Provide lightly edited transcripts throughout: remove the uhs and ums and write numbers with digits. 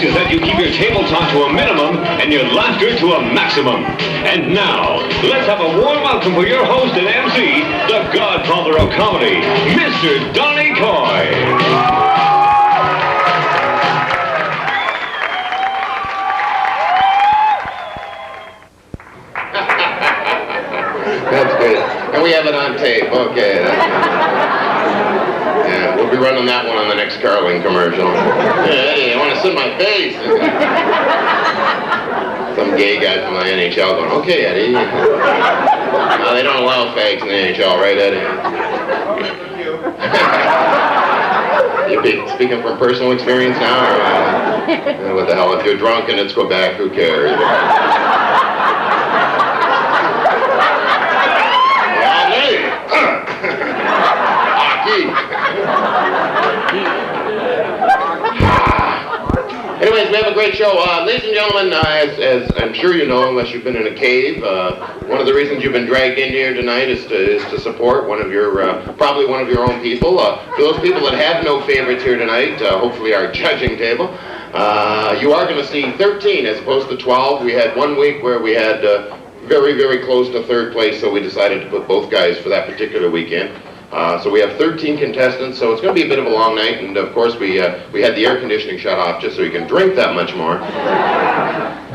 is that you keep your table talk to a minimum and your laughter to a maximum. And now, let's have a warm welcome for your host and MC, the Godfather of Comedy, Mr. Donnie Coy. That's good. And we have it on tape. Okay. Yeah, we'll be running that one on the next Carling commercial. Hey, I want to sit in my face. Some gay guy from the NHL going, okay, Eddie. No, they don't allow fags in the NHL, right, Eddie? You speaking from personal experience now? Or, what the hell, if you're drunk and it's Quebec, who cares? Anyways, we have a great show. Ladies and gentlemen, as I'm sure you know, unless you've been in a cave, one of the reasons you've been dragged in here tonight is to support one of your, probably one of your own people. For those people that have no favorites here tonight, hopefully our judging table, you are going to see 13 as opposed to 12. We had 1 week where we had very, very close to third place, so we decided to put both guys for that particular weekend. So we have 13 contestants, so it's going to be a bit of a long night, and of course we had the air conditioning shut off just so you can drink that much more.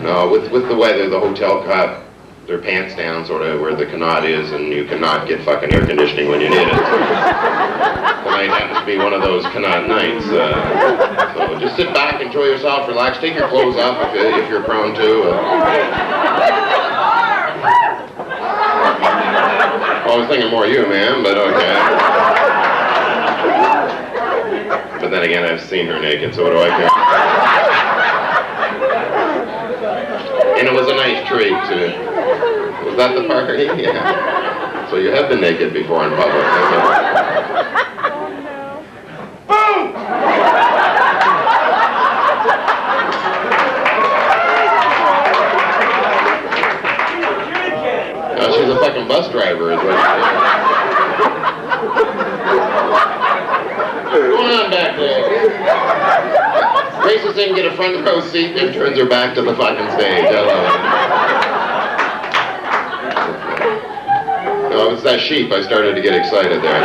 No, with the weather, the hotel got their pants down sort of where the canot is, and you cannot get fucking air conditioning when you need it. Tonight happens to be one of those canot nights. So just sit back, enjoy yourself, relax, take your clothes off if you're prone to. I was thinking more you, man, but okay. But then again, I've seen her naked, so what do I care? And it was a nice treat, too. Was that the party? Yeah. So you have been naked before in public. Boom! She's a fucking bus driver, is what she is. What's going on back there? Races in, get a front row seat, and turns her back to the fucking stage. I love it. No, it's that sheep. I started to get excited there.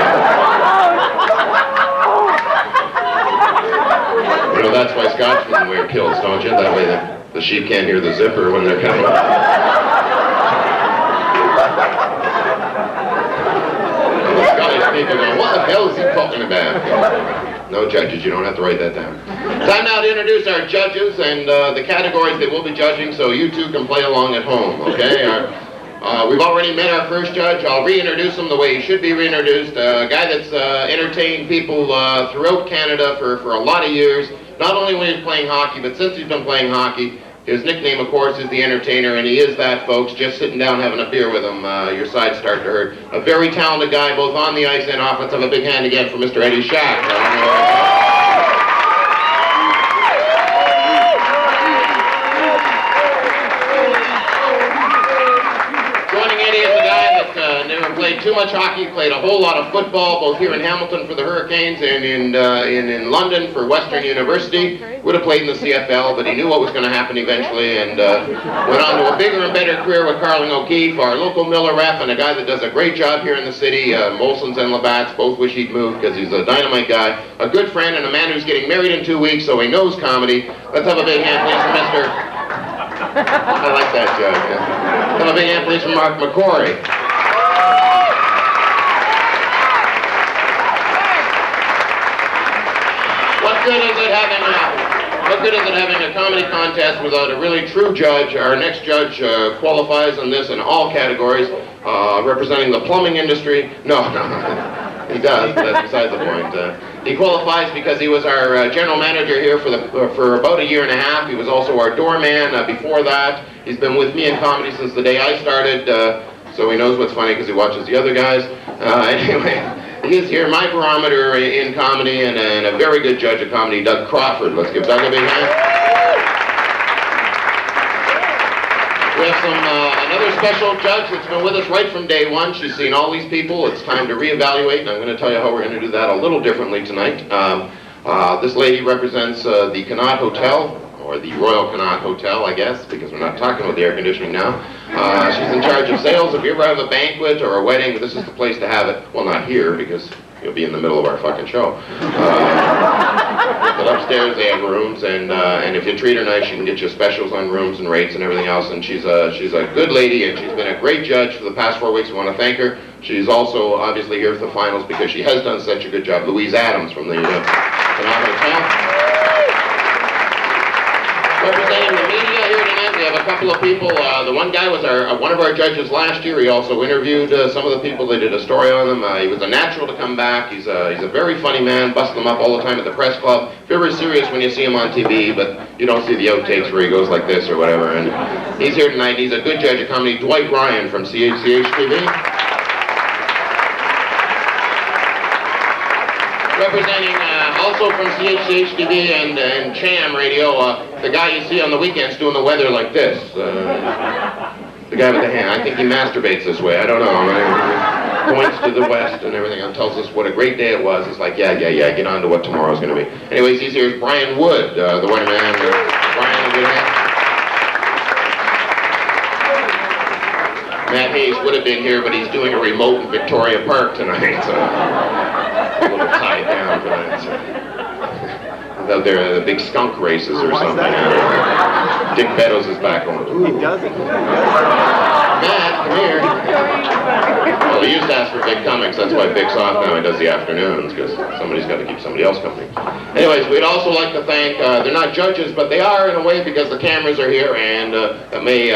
You know, that's why Scotchmen wear kilts, don't you? That way the sheep can't hear the zipper when they're coming. People going, what the hell is he talking about? No judges, you don't have to write that down. Time now to introduce our judges and the categories they will be judging, so you two can play along at home, okay? We've already met our first judge. I'll reintroduce him the way he should be reintroduced. A guy that's entertained people throughout Canada for a lot of years, not only when he was playing hockey, but since he's been playing hockey. His nickname, of course, is the Entertainer, and he is that, folks. Just sitting down having a beer with him, your sides start to hurt. A very talented guy, both on the ice and off. Let's have a big hand again for Mr. Eddie Shack. Joining Eddie is a guy that never played too much hockey, played a whole lot of football, both here in Hamilton for the Hurricanes and in London for Western University. Would have played in the CFL, but he knew what was going to happen eventually, and went on to a bigger and better career with Carling O'Keefe, our local Miller rep, and a guy that does a great job here in the city. Molson's and Labatt's both wish he'd moved because he's a dynamite guy, a good friend, and a man who's getting married in 2 weeks, so he knows comedy. Let's have a big hand, please, for Mr. I like that joke. Yeah. Let's have a big hand, please, for Mark McCory. What good is it having a comedy contest without a really true judge? Our next judge qualifies on this in all categories, representing the plumbing industry. No, he does, but that's beside the point. He qualifies because he was our general manager here for about a year and a half. He was also our doorman before that. He's been with me in comedy since the day I started, so he knows what's funny because he watches the other guys. Anyway. He is here, my barometer in comedy, and a very good judge of comedy, Doug Crawford. Let's give Doug a big hand. We have another special judge that's been with us right from day one. She's seen all these people. It's time to reevaluate, and I'm going to tell you how we're going to do that a little differently tonight. This lady represents the Connaught Hotel, or the Royal Connaught Hotel, I guess, because we're not talking about the air conditioning now. She's in charge of sales. If you ever have a banquet or a wedding, this is the place to have it. Well, not here, because you'll be in the middle of our fucking show. But upstairs they have rooms, and if you treat her nice, she can get you specials on rooms and rates and everything else. And she's a good lady, and she's been a great judge for the past 4 weeks. We want to thank her. She's also obviously here for the finals because she has done such a good job. Louise Adams from the Connaught Hotel. Representing the media here tonight, we have a couple of people. The one guy was one of our judges last year. He also interviewed some of the people. They did a story on them. He was a natural to come back. He's a very funny man. Bust them up all the time at the press club. Very serious when you see him on TV, but you don't see the outtakes where he goes like this or whatever. And he's here tonight. He's a good judge of comedy. Dwight Ryan from CHCH TV. Representing also from CHCH TV and Cham Radio, the guy you see on the weekends doing the weather like this. The guy with the hand. I think he masturbates this way. I don't know. Points to the west and everything and tells us what a great day it was. It's like, yeah, get on to what tomorrow's going to be. Anyways, he's here is Brian Wood, the weatherman. Brian, a good hand. Matt Hayes would have been here, but he's doing a remote in Victoria Park tonight, so a little tied down tonight. So. Out there the big skunk races or something. Dick Beddoes is back on. He doesn't. Matt, come here. Well, he used to ask for Vic Cummings. That's why Vic's off now. He does the afternoons because somebody's got to keep somebody else company. Anyways, we'd also like to thank, they're not judges, but they are in a way because the cameras are here and that may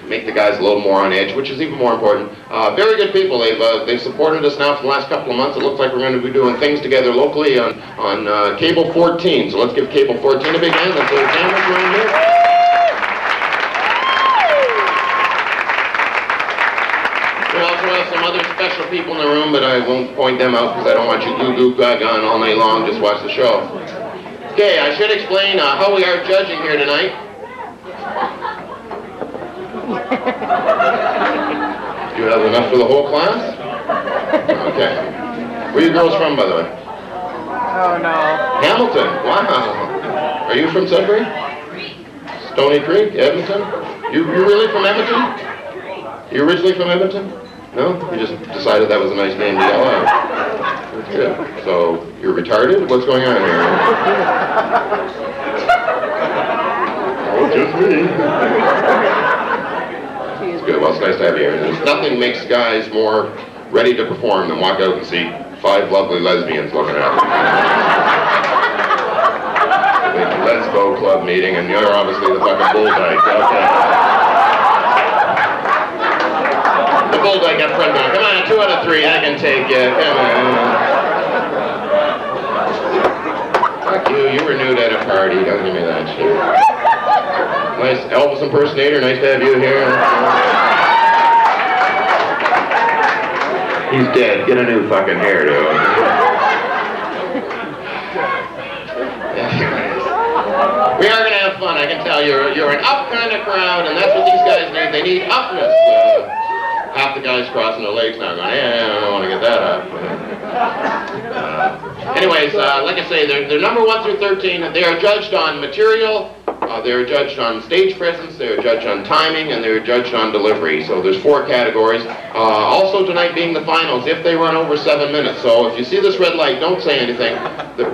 make the guys a little more on edge, which is even more important. Very good people. They've supported us now for the last couple of months. It looks like we're going to be doing things together locally on Cable 14. So let's give Cable 14 a big hand. Let's do the cameras around here. We also have some other special people in the room, but I won't point them out because I don't want you goo gaga on all night long. Just watch the show. Okay, I should explain how we are judging here tonight. You have enough for the whole class? Okay. Where are you girls from, by the way? Oh, no. Hamilton. Wow. Are you from Sudbury? Stony Creek? Edmonton? You're really from Edmonton? You originally from Edmonton? No? You just decided that was a nice name to yell out. That's good. So, you're retarded? What's going on here? Oh, just me. It's good. Well, it's nice to have you here. There's nothing makes guys more ready to perform than walk out and see 5 lovely lesbians looking at them. Let's go club meeting, and you're obviously the fucking bulldyke. Okay. The bulldyke up front now. Come on, 2 out of 3. I can take you. Come on. Fuck you. You were nude at a party. Don't give me that shit. Nice Elvis impersonator. Nice to have you here. He's dead. Get a new fucking hairdo. We are going to have fun. I can tell you're an up kind of crowd, and that's what these guys need. They need upness. Half the guys crossing their legs now going, I don't want to get that up. Anyways, like I say, they're number 1 through 13. They are judged on material, they are judged on stage presence, they are judged on timing, and they are judged on delivery. So there's 4 categories. Also tonight being the finals, if they run over 7 minutes. So if you see this red light, don't say anything.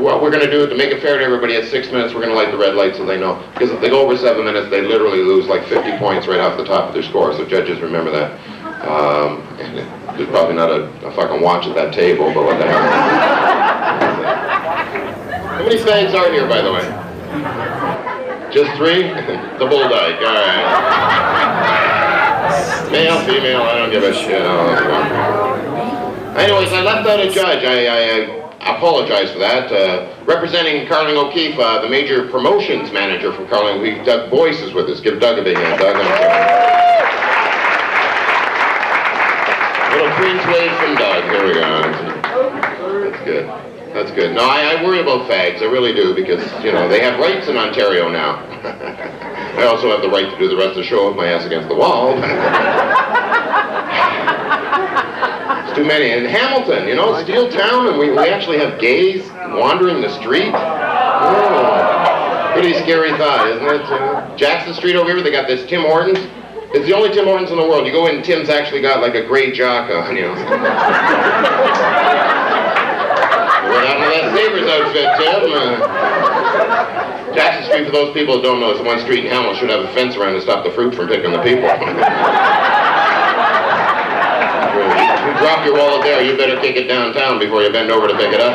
What we're going to do to make it fair to everybody at 6 minutes, we're going to light the red light so they know. Because if they go over 7 minutes, they literally lose like 50 points right off the top of their score. So judges, remember that. There's probably not a fucking watch at that table, but what the hell. How many fags are here, by the way? Just 3? The bulldyke, alright. Male, female, I don't give a shit. Anyways, I left out a judge. I apologize for that. Representing Carling O'Keefe, the major promotions manager from Carling O'Keefe, Doug Boyce is with us. Give Doug a big hand. Doug, I'm sorry. Little Queen's wave from Doug. Here we go. That's good. That's good. No, I worry about fags. I really do because, you know, they have rights in Ontario now. I also have the right to do the rest of the show with my ass against the wall. It's too many. In Hamilton, you know, steel town, and we actually have gays wandering the street. Oh. Pretty scary thought, isn't it? Jackson Street over here, they got this Tim Hortons. It's the only Tim Hortons in the world. You go in, Tim's actually got like a gray jock on, you know. What happened to that Sabres outfit, Tim? Jackson Street, for those people who don't know, is the one street in Hamilton should have a fence around to stop the fruit from picking the people. If you drop your wallet there, you better kick it downtown before you bend over to pick it up.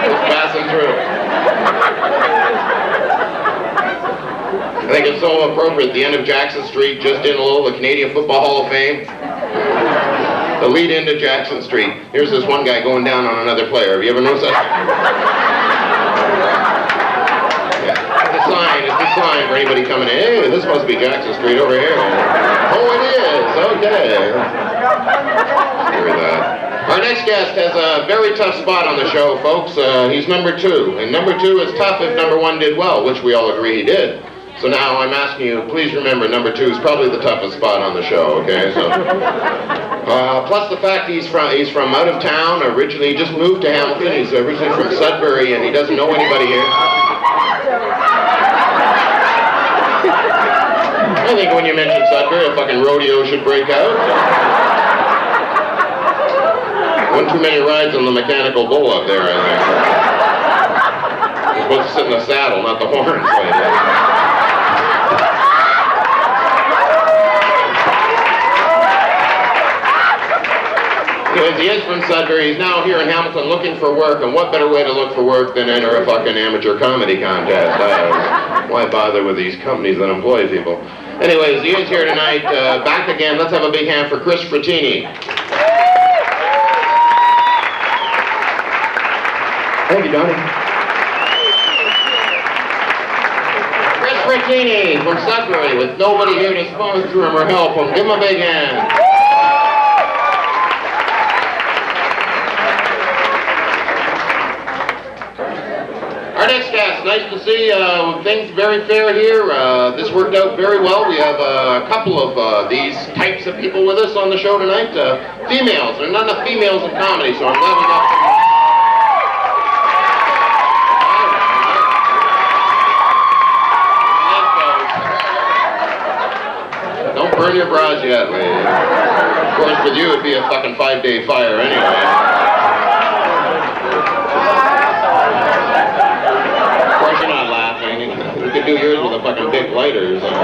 It's passing through. I think it's so appropriate, the end of Jackson Street, just in a little, the Canadian Football Hall of Fame. The lead into Jackson Street. Here's this one guy going down on another player. Have you ever noticed that? Yeah. It's a sign for anybody coming in. Hey, this must be Jackson Street over here. Oh, it is. Okay. Hear that. Our next guest has a very tough spot on the show, folks. He's number 2. And number 2 is tough if number 1 did well, which we all agree he did. So now I'm asking you, please remember, number 2 is probably the toughest spot on the show, okay? So, plus the fact he's from out of town, originally, he just moved to Hamilton. He's originally from Sudbury, and he doesn't know anybody here. I think when you mention Sudbury, a fucking rodeo should break out. One too many rides on the mechanical bull up there, I think. You're supposed to sit in the saddle, not the horns. Anyways, he is from Sudbury. He's now here in Hamilton looking for work, and what better way to look for work than enter a fucking amateur comedy contest? Why bother with these companies that employ people? Anyways, he is here tonight, back again. Let's have a big hand for Chris Frattini. Thank you, Donnie. Chris Frattini from Sudbury, with nobody here to sponsor him or help him. Give him a big hand. Our next guest, nice to see things very fair here. This worked out very well. We have a couple of these types of people with us on the show tonight. Females. There are not enough females in comedy, so I'm glad we got some. Don't burn your bras yet, lady. Of course, with you, it'd be a fucking 5-day fire anyway. You could do yours with a fucking big lighter or something.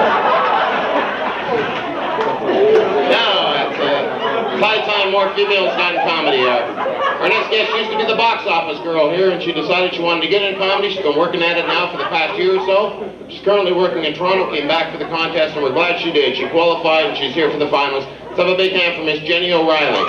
Now, it's high time more females got in comedy. Our next guest used to be the box office girl here, and she decided she wanted to get in comedy. She's been working at it now for the past year or so. She's currently working in Toronto, came back for the contest, and we're glad she did. She qualified, and she's here for the finals. Let's have a big hand for Miss Jenny O'Reilly.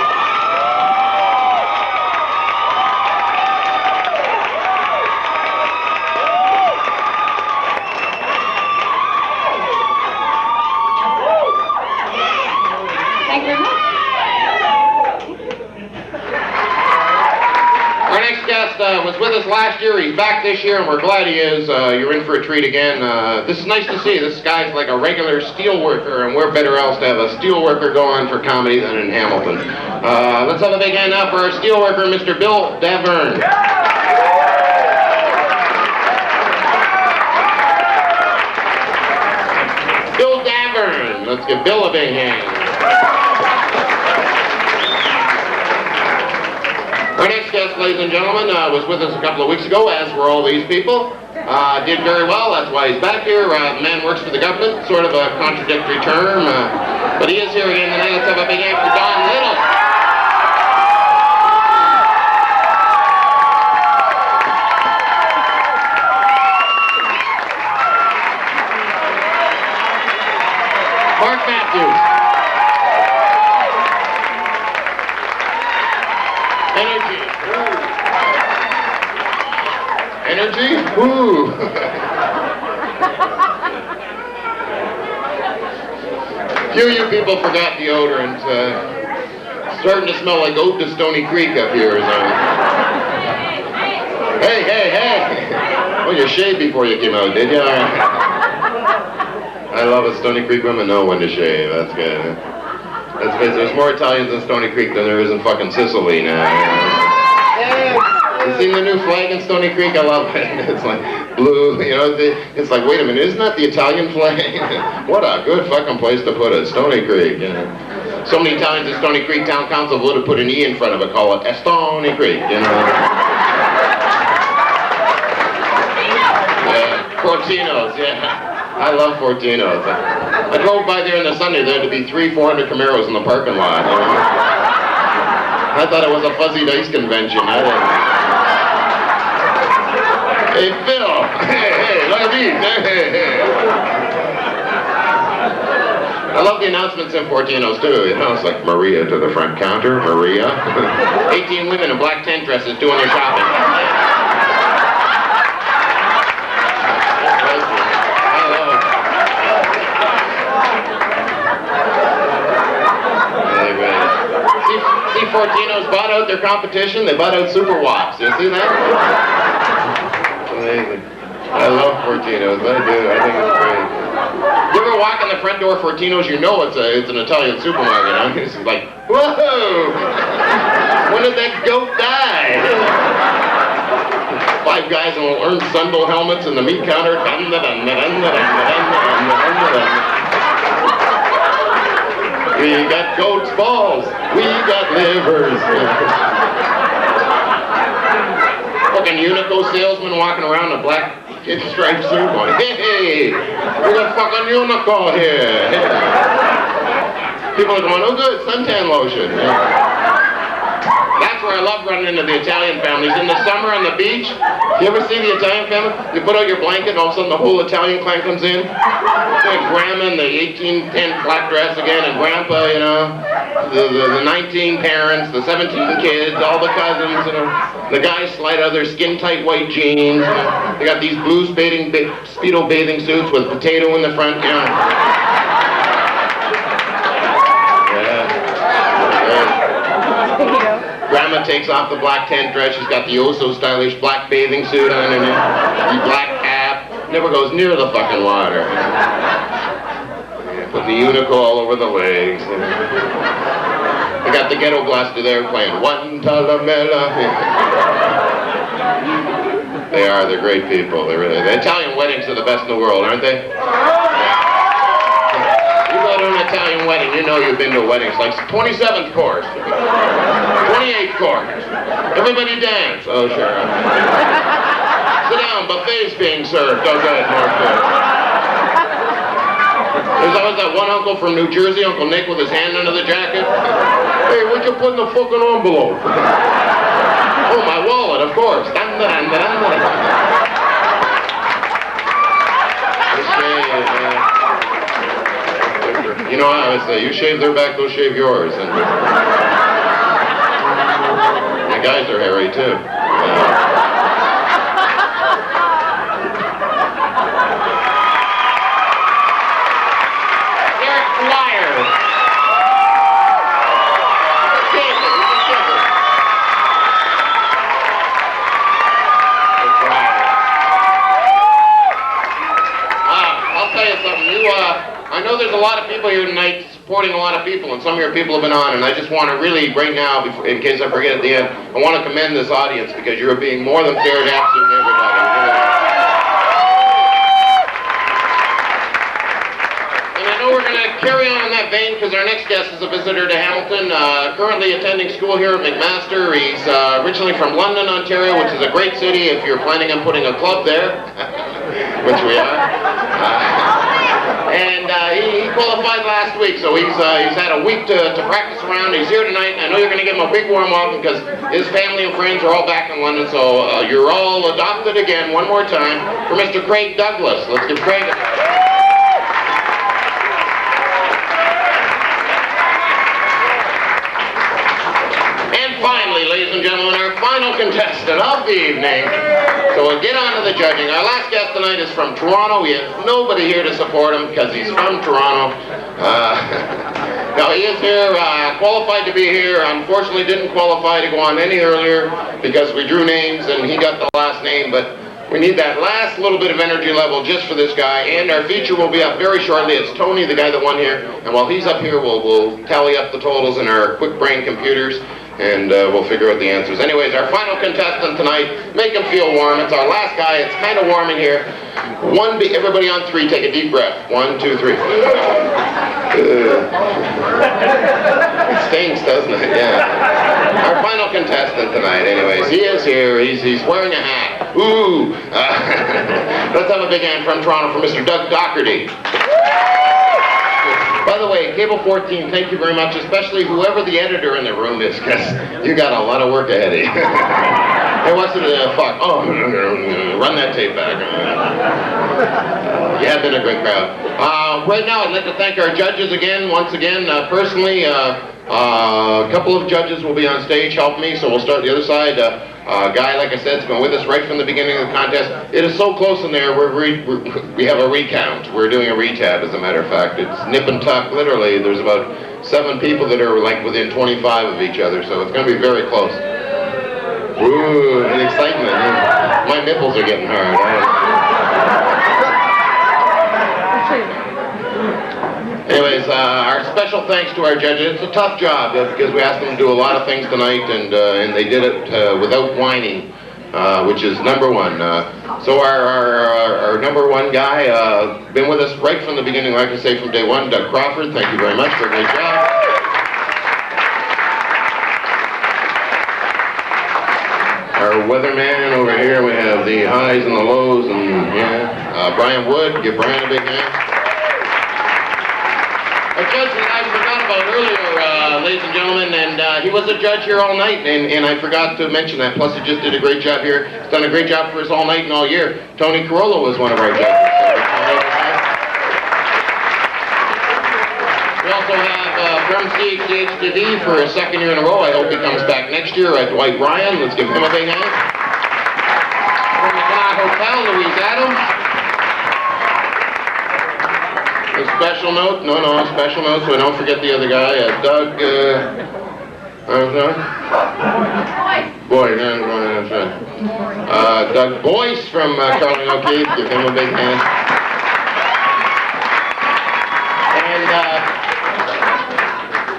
Was with us last year, he's back this year, and we're glad he is. You're in for a treat again. This is nice to see. This guy's like a regular steel worker, and where better else to have a steel worker go on for comedy than in Hamilton. Let's have a big hand now for our steel worker, Mr. Bill Davern. Bill Davern. Let's give Bill a big hand. Our next guest, ladies and gentlemen, was with us a couple of weeks ago, as were all these people. Did very well, that's why he's back here. The man works for the government, sort of a contradictory term, but he is here again tonight. Let's have a big hand for Don Little. Mark Matthews. Energy. Energy? Ooh. Few of you people forgot deodorant. Starting to smell like Ode to Stony Creek up here. Hey, hey, hey. Oh, you shaved before you came out, did you? I love it. Stony Creek women know when to shave. That's good. There's more Italians in Stony Creek than there is in fucking Sicily now. You seen the new flag in Stony Creek? I love it. It's like blue, you know, it's like, wait a minute, isn't that the Italian flag? What a good fucking place to put it, Stony Creek, you know. So many times the Stony Creek Town Council would have put an E in front of it, call it Stony Creek, you know. Fortino's, yeah. I love Fortino's. I drove by there on the Sunday, there had to be 300-400 Camaros in the parking lot, you know. I thought it was a fuzzy dice convention. I didn't. Hey, Phil! Hey, look at these! Hey. I love the announcements in Fortino's too, you know, it's like Maria to the front counter, Maria. 18 women in black tent dresses doing their shopping. Fortino's bought out their competition. They bought out Super Wops. You see that? Amazing. I love Fortino's. I do. I think it's great. You ever walk in the front door of Fortino's, you know it's an Italian supermarket. Huh? It's like, whoa! When did that goat die? 5 guys in orange sunbow helmets and the meat counter. We got goat's balls. We got livers. Fucking Unico salesman walking around in a black striped suit going, hey, we got fucking Unico here. People are going, oh good, suntan lotion. That's where I love running into the Italian families. In the summer on the beach, you ever see the Italian family? You put out your blanket and all of a sudden the whole Italian clan comes in. Like Grandma in the 1810 black dress again, and Grandpa, you know, the 19 parents, the 17 kids, all the cousins, you know. The guys slide out of their skin-tight white jeans. You know. They got these blue Speedo bathing suits with potato in the front, you know. Grandma takes off the black tent dress. She's got the oh-so-stylish black bathing suit on and the black cap. Never goes near the fucking water. Yeah, putting the Unico all over the legs. They got the ghetto blaster there playing One Talamela. They're great people. The Italian weddings are the best in the world, aren't they? You go to an Italian wedding, you know you've been to a wedding. It's like 27th course. 28th course. Everybody dance. Oh, sure. Sit down, buffet's being served. Oh, good, more food. There's always that one uncle from New Jersey, Uncle Nick, with his hand under the jacket. Hey, what you put in the fucking envelope? Oh, my wallet, of course. You know, I always say, you shave their back, they'll shave yours. And the guys are hairy, too. I know there's a lot of people here tonight supporting a lot of people, and some of your people have been on, and I just want to really, right now, in case I forget at the end, I want to commend this audience because you're being more than fair to absolutely everybody. And I know we're going to carry on in that vein because our next guest is a visitor to Hamilton, currently attending school here at McMaster. He's originally from London, Ontario, which is a great city if you're planning on putting a club there, which we are. And he qualified last week, so he's had a week to practice around. He's here tonight, and I know you're going to give him a big warm welcome because his family and friends are all back in London, so you're all adopted again one more time for Mr. Craig Douglas. Let's give Craig a... Finally, ladies and gentlemen, our final contestant of the evening. So we'll get on to the judging. Our last guest tonight is from Toronto. We have nobody here to support him because he's from Toronto. No, he is here, qualified to be here. Unfortunately, didn't qualify to go on any earlier because we drew names and he got the last name. But we need that last little bit of energy level just for this guy. And our feature will be up very shortly. It's Tony, the guy that won here. And while he's up here, we'll tally up the totals in our quick brain computers. and we'll figure out the answers. Anyways, our final contestant tonight, make him feel warm. It's our last guy. It's kind of warm in here. Everybody on three, take a deep breath. 1, 2, 3. It stinks, doesn't it? Yeah. Our final contestant tonight, anyways. He is here. He's wearing a hat. Ooh. Let's have a big hand from Toronto for Mr. Doug Doherty. By the way, Cable 14, thank you very much, especially whoever the editor in the room is, because you got a lot of work ahead of you. Hey, what's it? Fuck. Oh, run that tape back. You have been a great crowd. Right now, I'd like to thank our judges again, once again. Personally, a couple of judges will be on stage helping me, so we'll start the other side. Guy, like I said, has been with us right from the beginning of the contest. It is so close in there, we have a recount. We're doing a retab, as a matter of fact. It's nip and tuck, literally. There's about 7 people that are like within 25 of each other, so it's going to be very close. Ooh, and excitement. My nipples are getting hard. Anyways, our special thanks to our judges. It's a tough job because we asked them to do a lot of things tonight, and they did it without whining, which is number one. So our number one guy, been with us right from the beginning, like I say, from day one, Doug Crawford. Thank you very much for a great job. Our weatherman over here, we have the highs and the lows, and yeah, Brian Wood. Give Brian a big hand. A judge that I forgot about earlier, ladies and gentlemen, and he was a judge here all night, and I forgot to mention that. Plus, he just did a great job here. He's done a great job for us all night and all year. Tony Carollo was one of our judges. We also have from CHDHTV for a second year in a row. I hope he comes back next year. Dwight Ryan, let's give him a big hand. From the Canal Hotel, Louise Adams. A special note, special note, so I don't forget the other guy, Doug, Boyd, that's right. Doug Boyce from Carling O'Keefe, give him a big hand.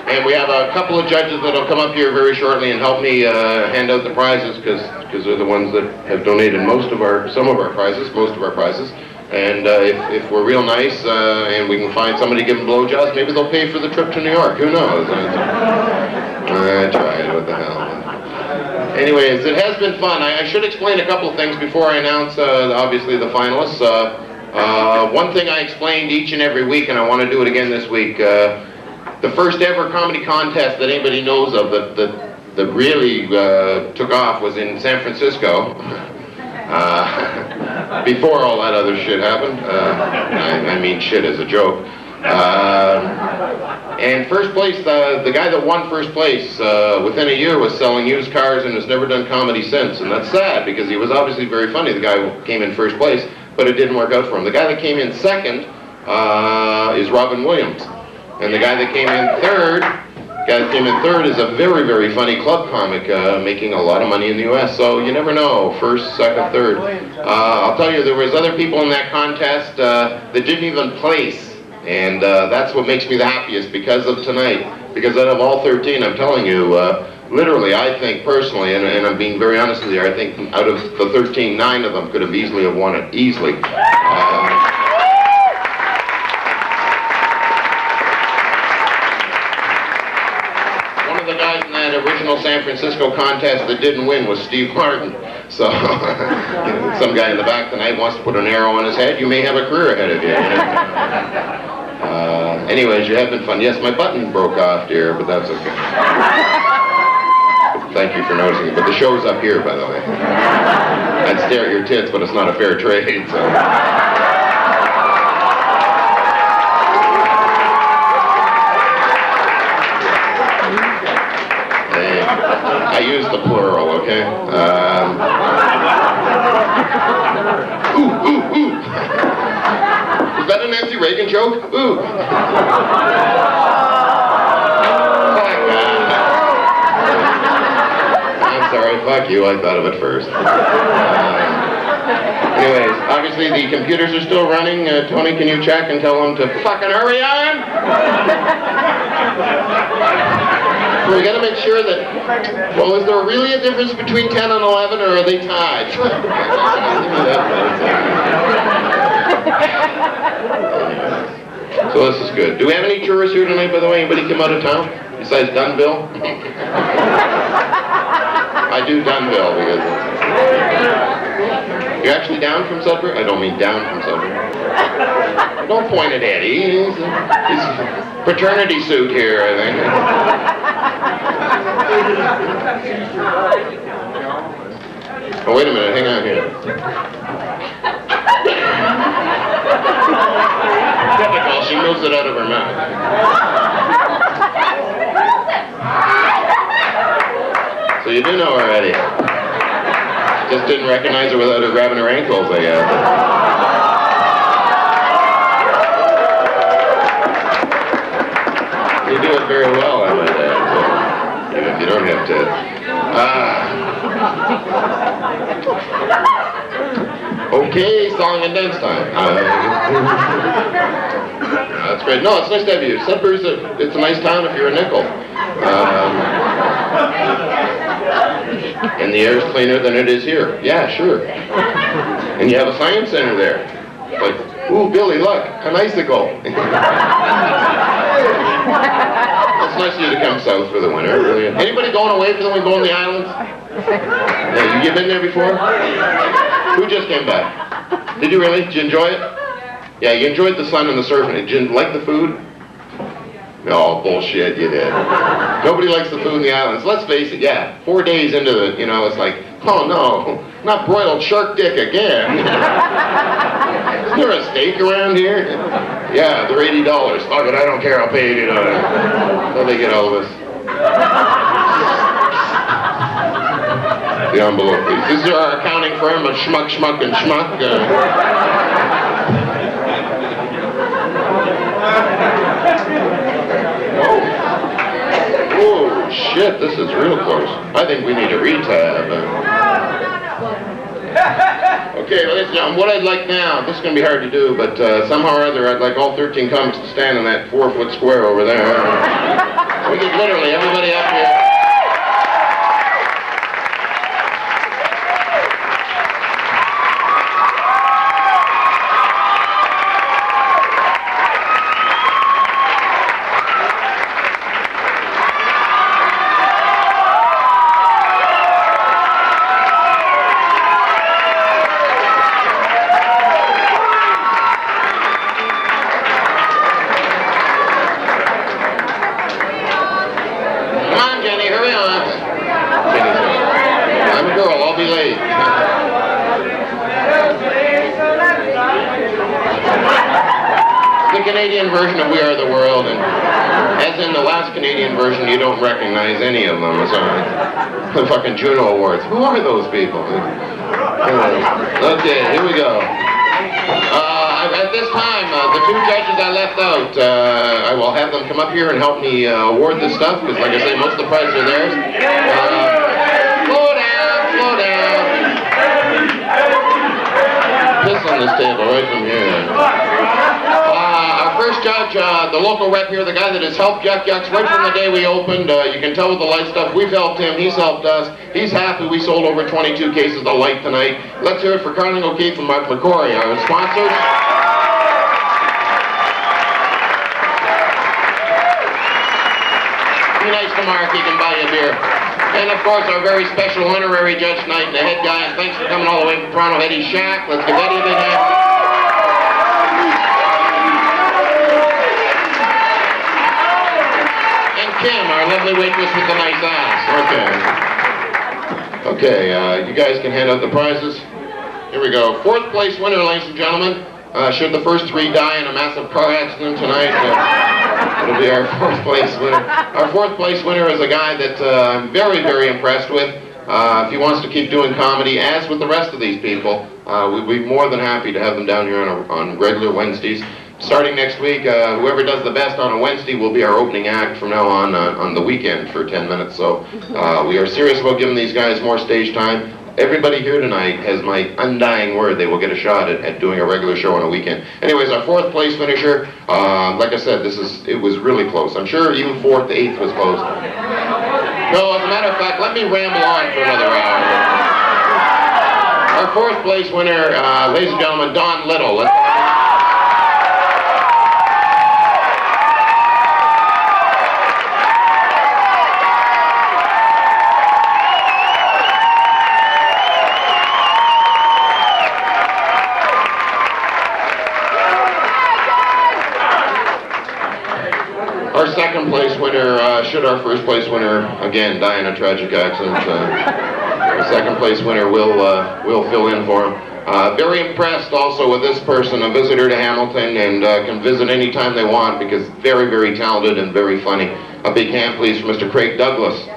And we have a couple of judges that will come up here very shortly and help me hand out the prizes, because they're the ones that have donated most of our prizes. And if we're real nice and we can find somebody to give them blowjobs, maybe they'll pay for the trip to New York. Who knows? I tried. What the hell? Anyways, it has been fun. I should explain a couple of things before I announce, obviously, the finalists. One thing I explained each and every week, and I want to do it again this week. The first ever comedy contest that anybody knows of that really took off was in San Francisco. Before all that other shit happened. I mean shit as a joke. And first place, the guy that won first place within a year was selling used cars and has never done comedy since. And that's sad because he was obviously very funny, the guy who came in first place, but it didn't work out for him. The guy that came in second is Robin Williams. And the guy that came in third is a very, very funny club comic making a lot of money in the U.S. So you never know, first, second, third. I'll tell you, there was other people in that contest that didn't even place. And that's what makes me the happiest because of tonight. Because out of all 13, I'm telling you, literally, I think personally, and I'm being very honest with you, I think out of the 13, 9 of them could have easily have won it, easily. The guys in that original San Francisco contest that didn't win was Steve Martin. So, some guy in the back tonight wants to put an arrow on his head. You may have a career ahead of you. Anyways, you have been fun. Yes, my button broke off, dear, but that's okay. Thank you for noticing. But the show's up here, by the way. I'd stare at your tits, but it's not a fair trade, so. I use the plural, okay? Ooh, ooh, ooh. Is that a Nancy Reagan joke? Ooh. I'm sorry, fuck you, I thought of it first. Anyways, obviously the computers are still running. Tony, can you check and tell them to fucking hurry on? We got to make sure that, well, is there really a difference between 10 and 11, or are they tied? So this is good. Do we have any tourists here tonight, by the way? Anybody come out of town besides Dunville? I do Dunville because you're actually down from Sudbury? I don't mean down from Sudbury. Don't point at Eddie. He's paternity suit here, I think. Oh, wait a minute. Hang on here. Typical. She moves it out of her mouth. So you do know her, Eddie. Just didn't recognize her without her grabbing her ankles, I guess. You do it very well, I might add. So you don't have to. Okay, song and dance time. That's great. No, it's nice to have you. Sudbury's it's a nice town if you're a nickel. And the air's cleaner than it is here. Yeah, sure. And you have a science center there. Like, ooh, Billy, look, an icicle. It's nice of you to come south for the winter. Really. Anybody going away for the winter, going to the islands? Yeah, you been there before? Who just came back? Did you really? Did you enjoy it? Yeah, you enjoyed the sun and the surfing. Did you like the food? Oh, bullshit, you did. Nobody likes the food in the islands. Let's face it, yeah. 4 days into the, it's like, oh no, not broiled shark dick again. Is there a steak around here? Yeah, they're $80. Fuck it, I don't care, I'll pay $80. So they get all of us. The envelope, please. This is our accounting firm of Schmuck, Schmuck, and Schmuck. Oh, shit, this is real close. I think we need a retab. Okay, ladies and gentlemen, what I'd like now, this is going to be hard to do, but somehow or other I'd like all 13 comics to stand in that 4-foot square over there. We could literally, everybody up here. Canadian version of We Are the World, and as in the last Canadian version, you don't recognize any of them. So, the fucking Juno Awards. Who are those people? Okay, here we go. At this time, the two judges I left out, I will have them come up here and help me award this stuff, because like I say, most of the prizes are theirs. Slow down, slow down. Piss on this table right from here. First judge, the local rep here, the guy that has helped Yuk Yuks right from the day we opened. You can tell with the light stuff, we've helped him, he's helped us. He's happy we sold over 22 cases of light tonight. Let's hear it for Carling O'Keefe and Mark McCrory, our sponsors. Be nice to Mark, he can buy you a beer. And of course, our very special honorary judge tonight, the head guy, and thanks for coming all the way from Toronto, Eddie Shack. Let's give Eddie a big hand. Kim, our lovely waitress with the nice ass. Okay, you guys can hand out the prizes. Here we go. 4th place winner, ladies and gentlemen. Should the first 3 die in a massive car accident tonight, it'll be our 4th place winner. Our 4th place winner is a guy that I'm very, very impressed with. If he wants to keep doing comedy, as with the rest of these people, we'd be more than happy to have them down here on regular Wednesdays. Starting next week, whoever does the best on a Wednesday will be our opening act from now on the weekend for 10 minutes. So we are serious about giving these guys more stage time. Everybody here tonight has my undying word they will get a shot at doing a regular show on a weekend. Anyways, our 4th place finisher, like I said, it was really close. I'm sure even 4th, 8th was close. No, as a matter of fact, let me ramble on for another hour. Our fourth place winner, ladies and gentlemen, Don Little. Let's Our second place winner, should our first place winner again die in a tragic accident, the second place winner will fill in for him. Very impressed also with this person, a visitor to Hamilton, and can visit anytime they want because very, very talented and very funny. A big hand please for Mr. Craig Douglas. And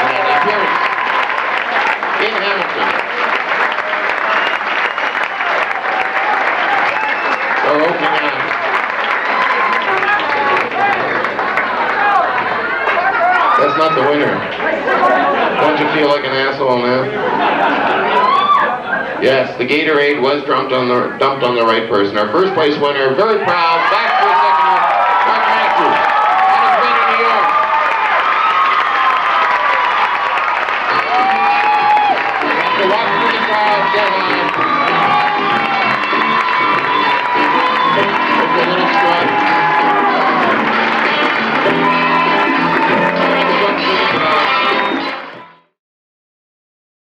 an appearance in Hamilton. Our opening act. That's not the winner. Don't you feel like an asshole now? Yes, the Gatorade was dumped on the right person. Our first place winner, very proud, back for a second year, Mark Matthews, on his way to New York. To walk through the crowd, say hi.